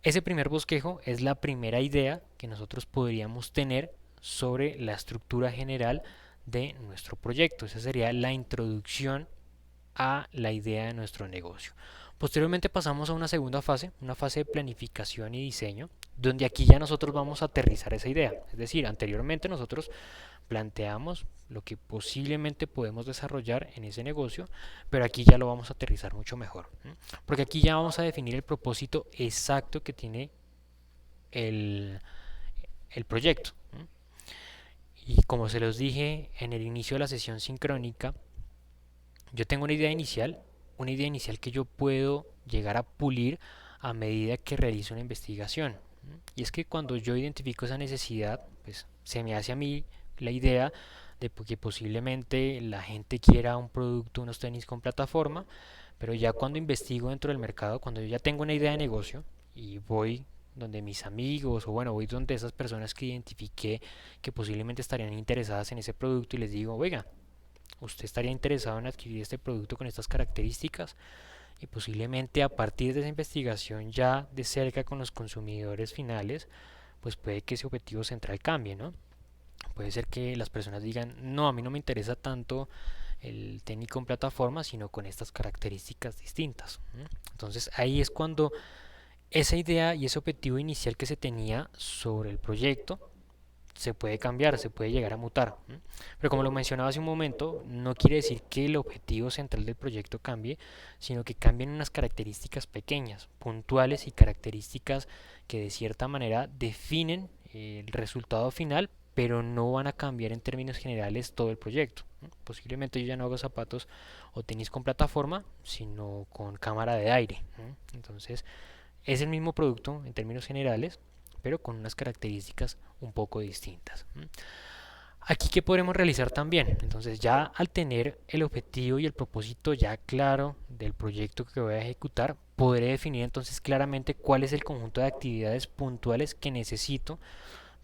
Ese primer bosquejo es la primera idea que nosotros podríamos tener sobre la estructura general de nuestro proyecto. Esa sería la introducción a la idea de nuestro negocio. Posteriormente pasamos a una segunda fase, una fase de planificación y diseño, donde aquí ya nosotros vamos a aterrizar esa idea. Es decir, anteriormente nosotros planteamos lo que posiblemente podemos desarrollar en ese negocio, pero aquí ya lo vamos a aterrizar mucho mejor, porque aquí ya vamos a definir el propósito exacto que tiene el, el proyecto. Y como se los dije en el inicio de la sesión sincrónica, yo tengo una idea inicial que yo puedo llegar a pulir a medida que realizo una investigación. Y es que cuando yo identifico esa necesidad, pues se me hace a mí la idea de que posiblemente la gente quiera un producto, unos tenis con plataforma, pero ya cuando investigo dentro del mercado, cuando yo ya tengo una idea de negocio y voy donde mis amigos o bueno, voy donde esas personas que identifiqué que posiblemente estarían interesadas en ese producto y les digo, oiga, usted estaría interesado en adquirir este producto con estas características y posiblemente a partir de esa investigación ya de cerca con los consumidores finales, pues puede que ese objetivo central cambie, ¿no? Puede ser que las personas digan, no, a mí no me interesa tanto el técnico en plataforma, sino con estas características distintas. Entonces ahí es cuando esa idea y ese objetivo inicial que se tenía sobre el proyecto se puede cambiar, se puede llegar a mutar. Pero como lo mencionaba hace un momento, no quiere decir que el objetivo central del proyecto cambie, sino que cambien unas características pequeñas, puntuales y características que de cierta manera definen el resultado final, pero no van a cambiar en términos generales todo el proyecto. Posiblemente yo ya no hago zapatos o tenis con plataforma, sino con cámara de aire. Entonces, es el mismo producto en términos generales, pero con unas características un poco distintas. Aquí que podremos realizar también, entonces ya al tener el objetivo y el propósito ya claro del proyecto que voy a ejecutar, podré definir entonces claramente cuál es el conjunto de actividades puntuales que necesito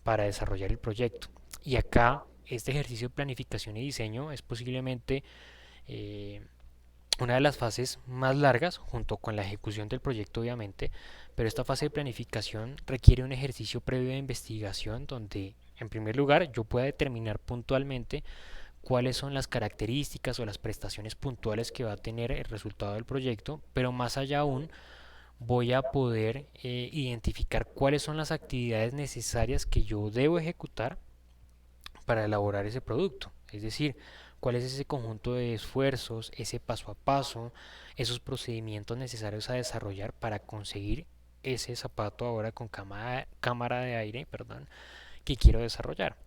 para desarrollar el proyecto. Y acá este ejercicio de planificación y diseño es posiblemente eh, una de las fases más largas, junto con la ejecución del proyecto obviamente, pero esta fase de planificación requiere un ejercicio previo de investigación donde, en primer lugar, yo pueda determinar puntualmente cuáles son las características o las prestaciones puntuales que va a tener el resultado del proyecto, pero más allá aún voy a poder identificar cuáles son las actividades necesarias que yo debo ejecutar para elaborar ese producto. Es decir, cuál es ese conjunto de esfuerzos, ese paso a paso, esos procedimientos necesarios a desarrollar para conseguir ese zapato ahora con cámara de aire, perdón, que quiero desarrollar.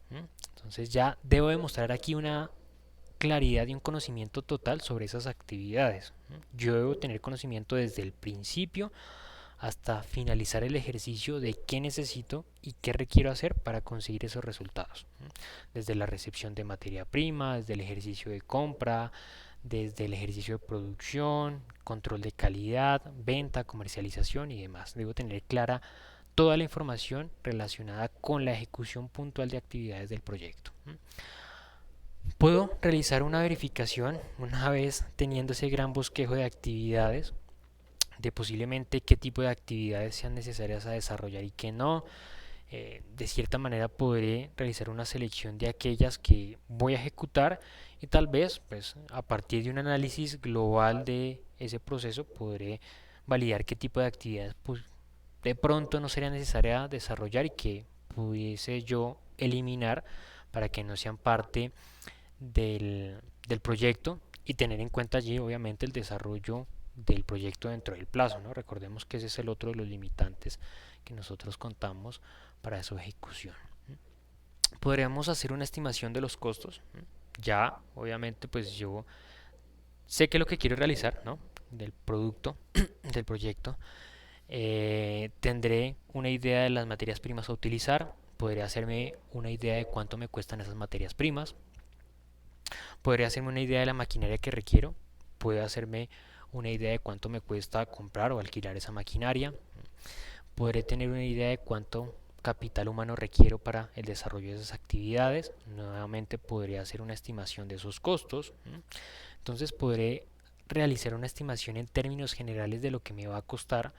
Entonces ya debo demostrar aquí una claridad y un conocimiento total sobre esas actividades. Yo debo tener conocimiento desde el principio hasta finalizar el ejercicio de qué necesito y qué requiero hacer para conseguir esos resultados. Desde la recepción de materia prima, desde el ejercicio de compra, desde el ejercicio de producción, control de calidad, venta, comercialización y demás. Debo tener clara toda la información relacionada con la ejecución puntual de actividades del proyecto. Puedo realizar una verificación una vez teniendo ese gran bosquejo de actividades, de posiblemente qué tipo de actividades sean necesarias a desarrollar y qué no. De cierta manera podré realizar una selección de aquellas que voy a ejecutar y tal vez pues a partir de un análisis global de ese proceso podré validar qué tipo de actividades pues, de pronto no sería necesaria desarrollar y que pudiese yo eliminar para que no sean parte del proyecto y tener en cuenta allí obviamente el desarrollo del proyecto dentro del plazo, ¿no? Recordemos que ese es el otro de los limitantes que nosotros contamos para su ejecución. Podríamos hacer una estimación de los costos. Ya, obviamente, pues yo sé que lo que quiero realizar, ¿no? Del producto, del proyecto. Tendré una idea de las materias primas a utilizar. Podría hacerme una idea de cuánto me cuestan esas materias primas. Podría hacerme una idea de la maquinaria que requiero. Puedo hacerme una idea de cuánto me cuesta comprar o alquilar esa maquinaria. Podré tener una idea de cuánto capital humano requiero para el desarrollo de esas actividades. Nuevamente podría hacer una estimación de esos costos. Entonces podré realizar una estimación en términos generales de lo que me va a costar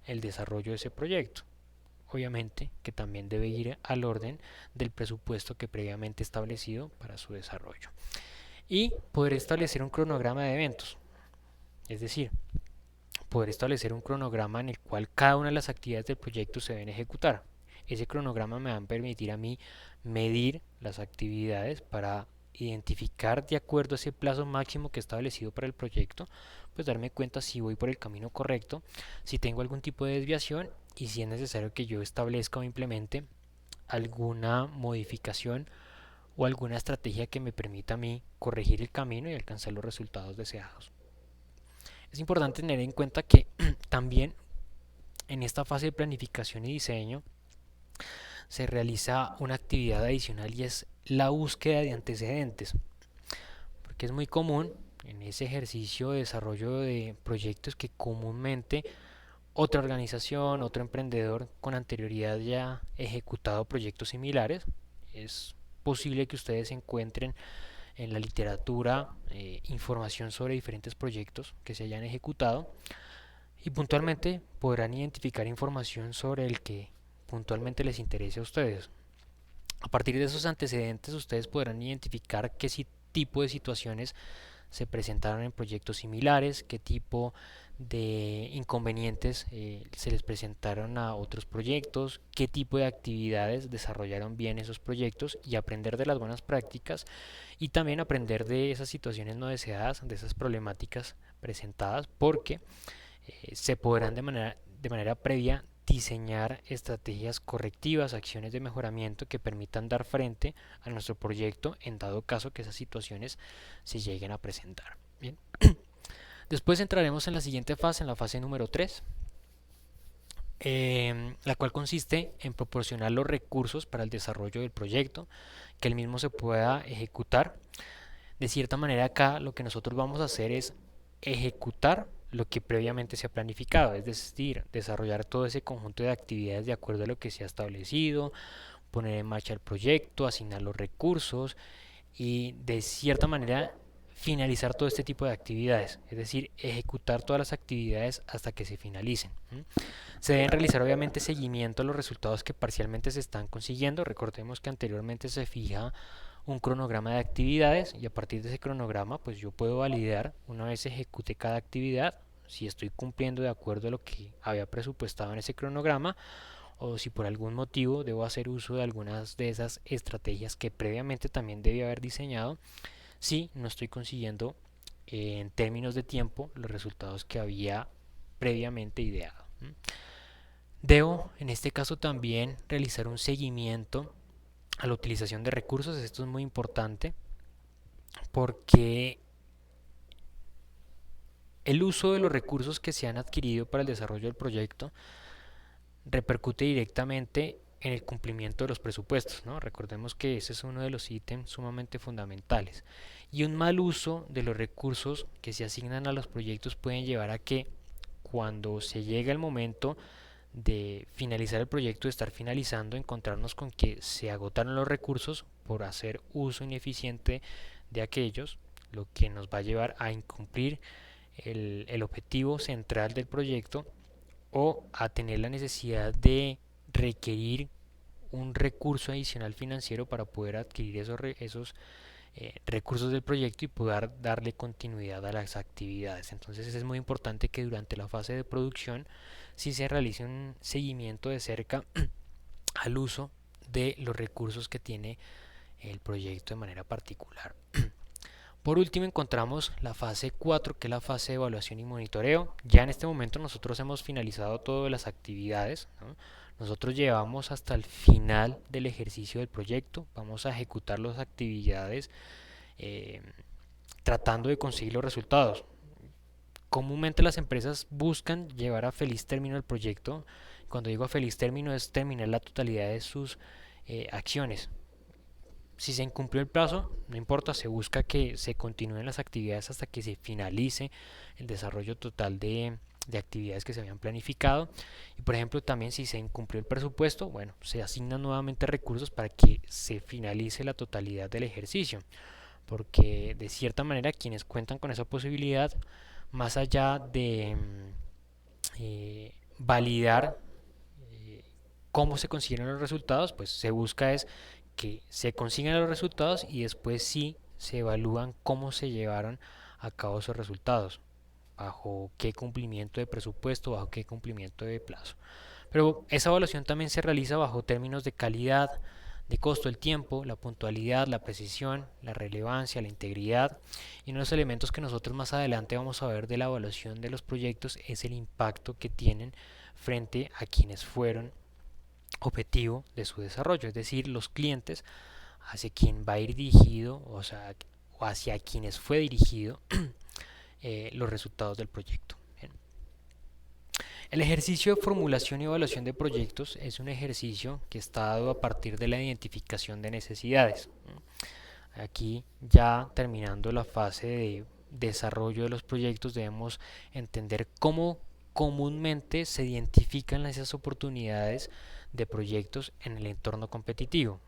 el desarrollo de ese proyecto. Obviamente que también debe ir al orden del presupuesto que previamente establecido para su desarrollo. Y podré establecer un cronograma de eventos. Es decir, poder establecer un cronograma en el cual cada una de las actividades del proyecto se deben ejecutar. Ese cronograma me va a permitir a mí medir las actividades para identificar de acuerdo a ese plazo máximo que he establecido para el proyecto, pues darme cuenta si voy por el camino correcto, si tengo algún tipo de desviación y si es necesario que yo establezca o implemente alguna modificación o alguna estrategia que me permita a mí corregir el camino y alcanzar los resultados deseados. Es importante tener en cuenta que también en esta fase de planificación y diseño se realiza una actividad adicional y es la búsqueda de antecedentes, porque es muy común en ese ejercicio de desarrollo de proyectos que comúnmente otra organización, otro emprendedor con anterioridad ya ha ejecutado proyectos similares. Es posible que ustedes encuentren en la literatura información sobre diferentes proyectos que se hayan ejecutado y puntualmente podrán identificar información sobre el que puntualmente les interese a ustedes. A partir de esos antecedentes ustedes podrán identificar qué tipo de situaciones se presentaron en proyectos similares, qué tipo de inconvenientes se les presentaron a otros proyectos, qué tipo de actividades desarrollaron bien esos proyectos y aprender de las buenas prácticas y también aprender de esas situaciones no deseadas, de esas problemáticas presentadas, porque se podrán de manera previa diseñar estrategias correctivas, acciones de mejoramiento que permitan dar frente a nuestro proyecto en dado caso que esas situaciones se lleguen a presentar. Bien. Después entraremos en la siguiente fase, en la fase número 3, la cual consiste en proporcionar los recursos para el desarrollo del proyecto, que el mismo se pueda ejecutar. De cierta manera acá lo que nosotros vamos a hacer es ejecutar lo que previamente se ha planificado, es decir, desarrollar todo ese conjunto de actividades de acuerdo a lo que se ha establecido, poner en marcha el proyecto, asignar los recursos y de cierta manera finalizar todo este tipo de actividades, es decir, ejecutar todas las actividades hasta que se finalicen. Se deben realizar obviamente seguimiento a los resultados que parcialmente se están consiguiendo. Recordemos que anteriormente se fija un cronograma de actividades y a partir de ese cronograma pues yo puedo validar una vez ejecute cada actividad si estoy cumpliendo de acuerdo a lo que había presupuestado en ese cronograma o si por algún motivo debo hacer uso de algunas de esas estrategias que previamente también debía haber diseñado si no estoy consiguiendo en términos de tiempo los resultados que había previamente ideado. Debo en este caso también realizar un seguimiento a la utilización de recursos. Esto es muy importante porque el uso de los recursos que se han adquirido para el desarrollo del proyecto repercute directamente en el cumplimiento de los presupuestos, ¿no? Recordemos que ese es uno de los ítems sumamente fundamentales. Y un mal uso de los recursos que se asignan a los proyectos pueden llevar a que cuando se llega el momento de finalizar el proyecto, de estar finalizando, encontrarnos con que se agotaron los recursos por hacer uso ineficiente de aquellos, lo que nos va a llevar a incumplir el objetivo central del proyecto o a tener la necesidad de requerir un recurso adicional financiero para poder adquirir esos recursos del proyecto y poder darle continuidad a las actividades. Entonces es muy importante que durante la fase de producción sí se realice un seguimiento de cerca al uso de los recursos que tiene el proyecto de manera particular. Por último encontramos la fase 4, que es la fase de evaluación y monitoreo. Ya en este momento nosotros hemos finalizado todas las actividades, ¿no? Nosotros llevamos hasta el final del ejercicio del proyecto, vamos a ejecutar las actividades eh, tratando de conseguir los resultados. Comúnmente las empresas buscan llevar a feliz término el proyecto. Cuando digo a feliz término es terminar la totalidad de sus acciones. Si se incumplió el plazo, no importa, se busca que se continúen las actividades hasta que se finalice el desarrollo total de actividades que se habían planificado. Y por ejemplo, también si se incumplió el presupuesto, bueno, se asignan nuevamente recursos para que se finalice la totalidad del ejercicio. Porque de cierta manera quienes cuentan con esa posibilidad, más allá de validar cómo se consiguen los resultados, pues se busca es que se consigan los resultados y después sí se evalúan cómo se llevaron a cabo esos resultados, bajo qué cumplimiento de presupuesto, bajo qué cumplimiento de plazo. Pero esa evaluación también se realiza bajo términos de calidad, de costo del tiempo, la puntualidad, la precisión, la relevancia, la integridad. Y uno de los elementos que nosotros más adelante vamos a ver de la evaluación de los proyectos es el impacto que tienen frente a quienes fueron objetivo de su desarrollo, es decir, los clientes hacia quien va a ir dirigido, o sea, o hacia quienes fue dirigido los resultados del proyecto. Bien. El ejercicio de formulación y evaluación de proyectos es un ejercicio que está dado a partir de la identificación de necesidades. Aquí ya terminando la fase de desarrollo de los proyectos debemos entender cómo comúnmente se identifican esas oportunidades de proyectos en el entorno competitivo.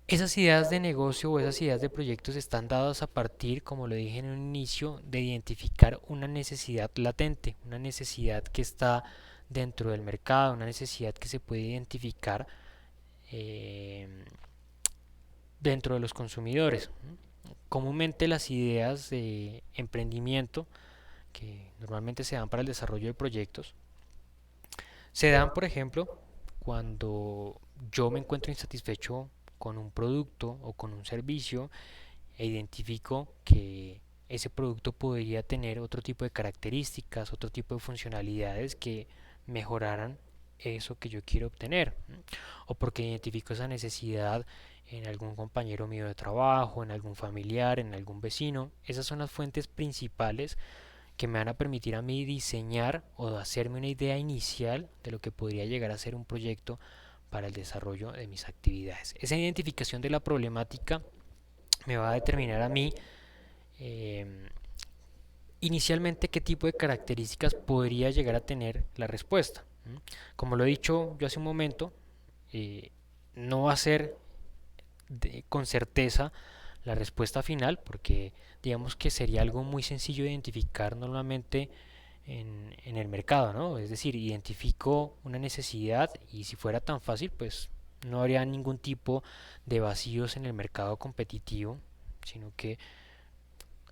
Esas ideas de negocio o esas ideas de proyectos están dadas a partir, como lo dije en un inicio, de identificar una necesidad latente, una necesidad que está dentro del mercado, una necesidad que se puede identificar eh, dentro de los consumidores. Comúnmente las ideas de emprendimiento que normalmente se dan para el desarrollo de proyectos se dan, por ejemplo, cuando yo me encuentro insatisfecho con un producto o con un servicio e identifico que ese producto podría tener otro tipo de características, otro tipo de funcionalidades que mejoraran eso que yo quiero obtener. O porque identifico esa necesidad en algún compañero mío de trabajo, en algún familiar, en algún vecino. Esas son las fuentes principales que me van a permitir a mí diseñar o hacerme una idea inicial de lo que podría llegar a ser un proyecto para el desarrollo de mis actividades. Esa identificación de la problemática me va a determinar a mí eh, inicialmente qué tipo de características podría llegar a tener la respuesta. Como lo he dicho yo hace un momento, no va a ser con certeza la respuesta final porque digamos que sería algo muy sencillo de identificar normalmente en el mercado, ¿no? Es decir, identifico una necesidad y si fuera tan fácil, pues no habría ningún tipo de vacíos en el mercado competitivo, sino que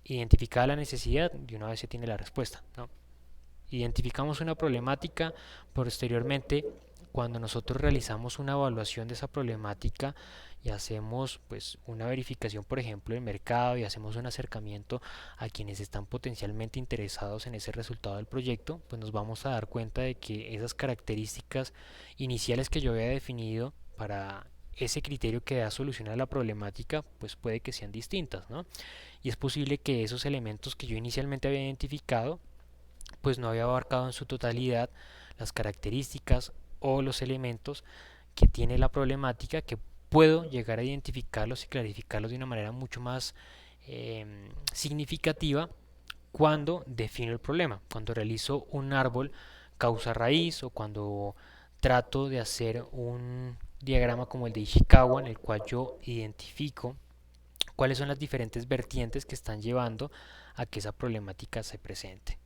identificada la necesidad, de una vez se tiene la respuesta, ¿no? Identificamos una problemática, posteriormente cuando nosotros realizamos una evaluación de esa problemática y hacemos pues una verificación por ejemplo del mercado y hacemos un acercamiento a quienes están potencialmente interesados en ese resultado del proyecto, pues nos vamos a dar cuenta de que esas características iniciales que yo había definido para ese criterio que da solución a la problemática pues puede que sean distintas, ¿no? Y es posible que esos elementos que yo inicialmente había identificado pues no había abarcado en su totalidad las características o los elementos que tiene la problemática, que puedo llegar a identificarlos y clarificarlos de una manera mucho más significativa cuando defino el problema, cuando realizo un árbol causa-raíz o cuando trato de hacer un diagrama como el de Ishikawa en el cual yo identifico cuáles son las diferentes vertientes que están llevando a que esa problemática se presente.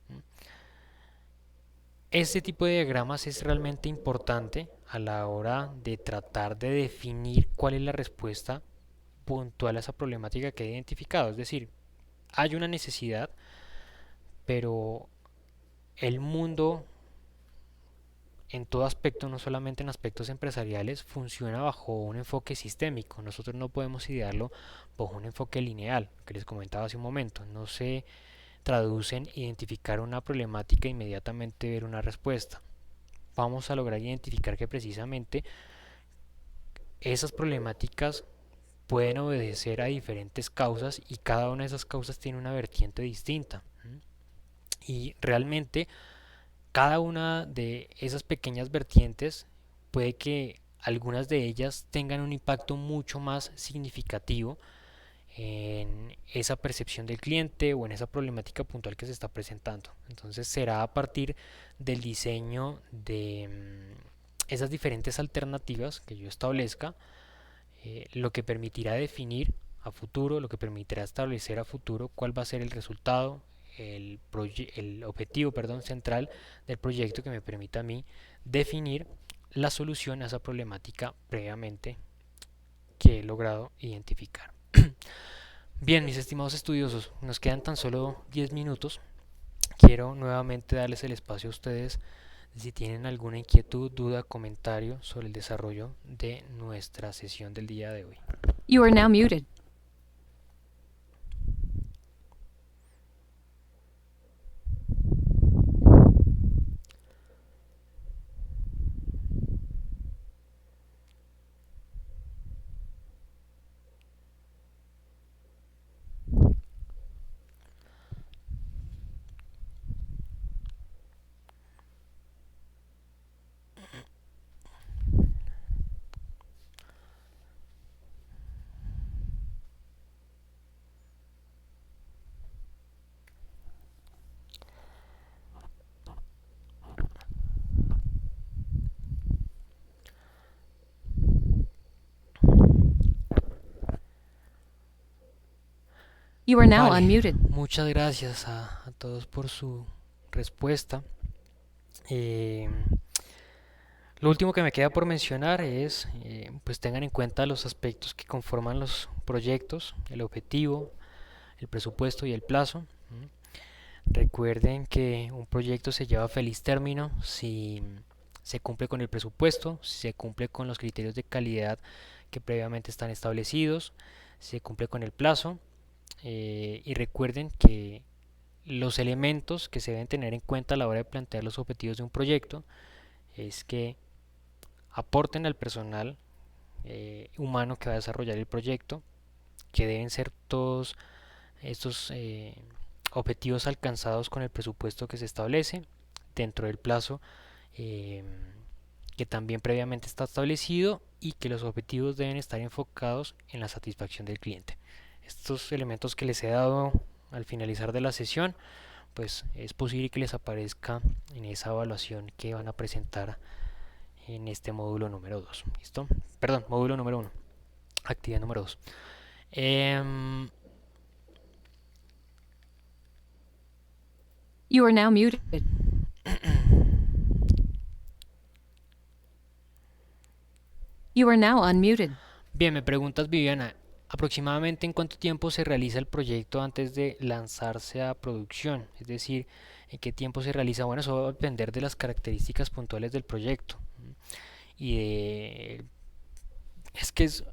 Este tipo de diagramas es realmente importante a la hora de tratar de definir cuál es la respuesta puntual a esa problemática que he identificado. Es decir, hay una necesidad, pero el mundo en todo aspecto, no solamente en aspectos empresariales, funciona bajo un enfoque sistémico. Nosotros no podemos idearlo bajo un enfoque lineal, que les comentaba hace un momento. No se traduce en identificar una problemática e inmediatamente ver una respuesta. Vamos a lograr identificar que precisamente esas problemáticas pueden obedecer a diferentes causas y cada una de esas causas tiene una vertiente distinta. Y realmente cada una de esas pequeñas vertientes puede que algunas de ellas tengan un impacto mucho más significativo en esa percepción del cliente o en esa problemática puntual que se está presentando. Entonces será a partir del diseño de esas diferentes alternativas que yo establezca lo que permitirá definir a futuro, lo que permitirá establecer a futuro cuál va a ser el resultado, el objetivo, perdón, central del proyecto que me permita a mí definir la solución a esa problemática previamente que he logrado identificar. Bien, mis estimados estudiosos, nos quedan tan solo 10 minutos. Quiero nuevamente darles el espacio a ustedes si tienen alguna inquietud, duda, comentario sobre el desarrollo de nuestra sesión del día de hoy. You are now muted. You are now Vale, unmuted. muchas gracias a todos por su respuesta. Eh, lo último que me queda por mencionar es, pues tengan en cuenta los aspectos que conforman los proyectos, el objetivo, el presupuesto y el plazo. Recuerden que un proyecto se lleva a feliz término si se cumple con el presupuesto, si se cumple con los criterios de calidad que previamente están establecidos, si se cumple con el plazo. Y recuerden que los elementos que se deben tener en cuenta a la hora de plantear los objetivos de un proyecto es que aporten al personal humano que va a desarrollar el proyecto, que deben ser todos estos objetivos alcanzados con el presupuesto que se establece dentro del plazo eh, que también previamente está establecido y que los objetivos deben estar enfocados en la satisfacción del cliente. Estos elementos que les he dado al finalizar de la sesión, pues es posible que les aparezca en esa evaluación que van a presentar en este módulo número 2. ¿Listo? Perdón, módulo número 1, actividad número 2. You are now muted. You are now unmuted. Bien, me preguntas, Viviana, aproximadamente en cuánto tiempo se realiza el proyecto antes de lanzarse a producción, es decir, en qué tiempo se realiza. Bueno, eso va a depender de las características puntuales del proyecto y es que es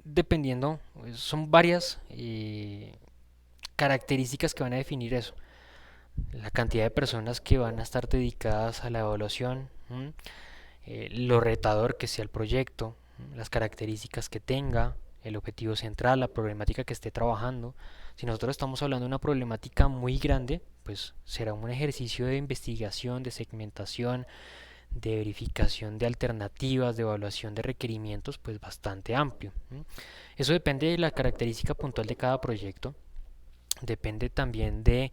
dependiendo, son varias características que van a definir eso. La cantidad de personas que van a estar dedicadas a la evaluación, lo retador que sea el proyecto, las características que tenga, el objetivo central, la problemática que esté trabajando. Si nosotros estamos hablando de una problemática muy grande, pues será un ejercicio de investigación, de segmentación, de verificación de alternativas, de evaluación de requerimientos, pues bastante amplio. Eso depende de la característica puntual de cada proyecto, depende también de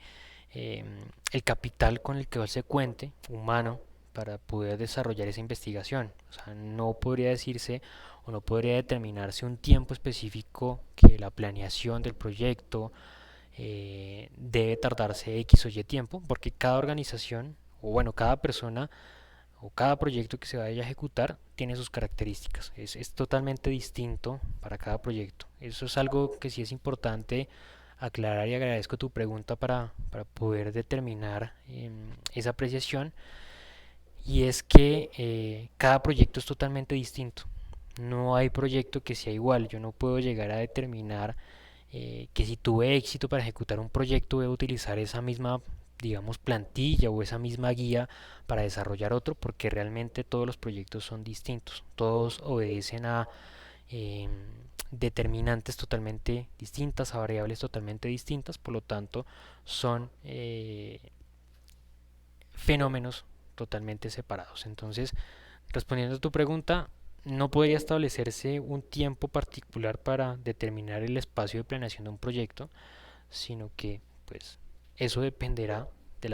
eh, el capital con el que se cuente, humano, para poder desarrollar esa investigación. O sea, no podría decirse o no podría determinarse un tiempo específico que la planeación del proyecto debe tardarse X o Y tiempo, porque cada organización, o bueno, cada persona o cada proyecto que se vaya a ejecutar tiene sus características. Es totalmente distinto para cada proyecto. Eso es algo que sí es importante aclarar y agradezco tu pregunta para poder determinar esa apreciación. Y es que cada proyecto es totalmente distinto. No hay proyecto que sea igual. Yo no puedo llegar a determinar que si tuve éxito para ejecutar un proyecto voy a utilizar esa misma, digamos, plantilla o esa misma guía para desarrollar otro, porque realmente todos los proyectos son distintos, todos obedecen a eh, determinantes totalmente distintas, a variables totalmente distintas, por lo tanto son fenómenos totalmente separados. Entonces, respondiendo a tu pregunta, no podría establecerse un tiempo particular para determinar el espacio de planeación de un proyecto, sino que pues eso dependerá de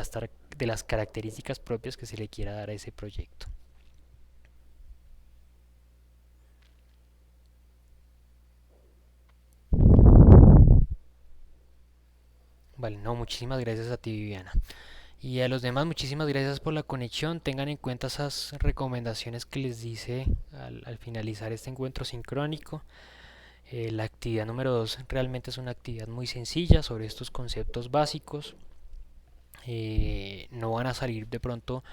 las características propias que se le quiera dar a ese proyecto. Vale, no, muchísimas gracias a ti, Viviana. Y a los demás, muchísimas gracias por la conexión. Tengan en cuenta esas recomendaciones que les dice al finalizar este encuentro sincrónico. La actividad número 2 realmente es una actividad muy sencilla sobre estos conceptos básicos. No van a salir de pronto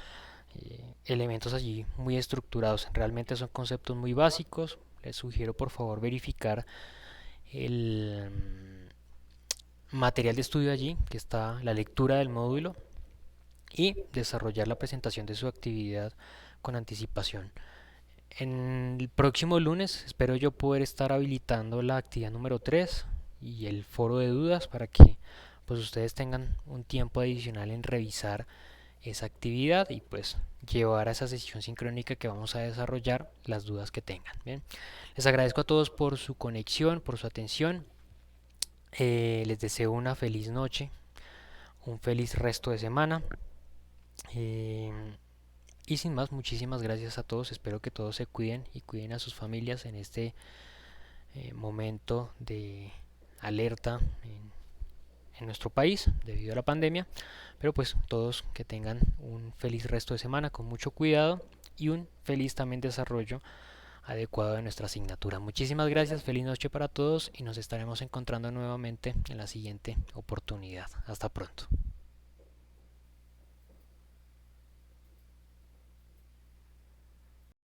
elementos allí muy estructurados. Realmente son conceptos muy básicos. Les sugiero por favor verificar el material de estudio allí, que está la lectura del módulo, y desarrollar la presentación de su actividad con anticipación. En el próximo lunes espero yo poder estar habilitando la actividad número 3 y el foro de dudas para que pues ustedes tengan un tiempo adicional en revisar esa actividad y pues llevar a esa sesión sincrónica que vamos a desarrollar las dudas que tengan. Bien, les agradezco a todos por su conexión, por su atención. Les deseo una feliz noche, un feliz resto de semana. Eh, y sin más, muchísimas gracias a todos. Espero que todos se cuiden y cuiden a sus familias en este momento de alerta en nuestro país debido a la pandemia. Pero pues todos que tengan un feliz resto de semana con mucho cuidado y un feliz también desarrollo adecuado de nuestra asignatura. Muchísimas gracias, feliz noche para todos y nos estaremos encontrando nuevamente en la siguiente oportunidad. Hasta pronto.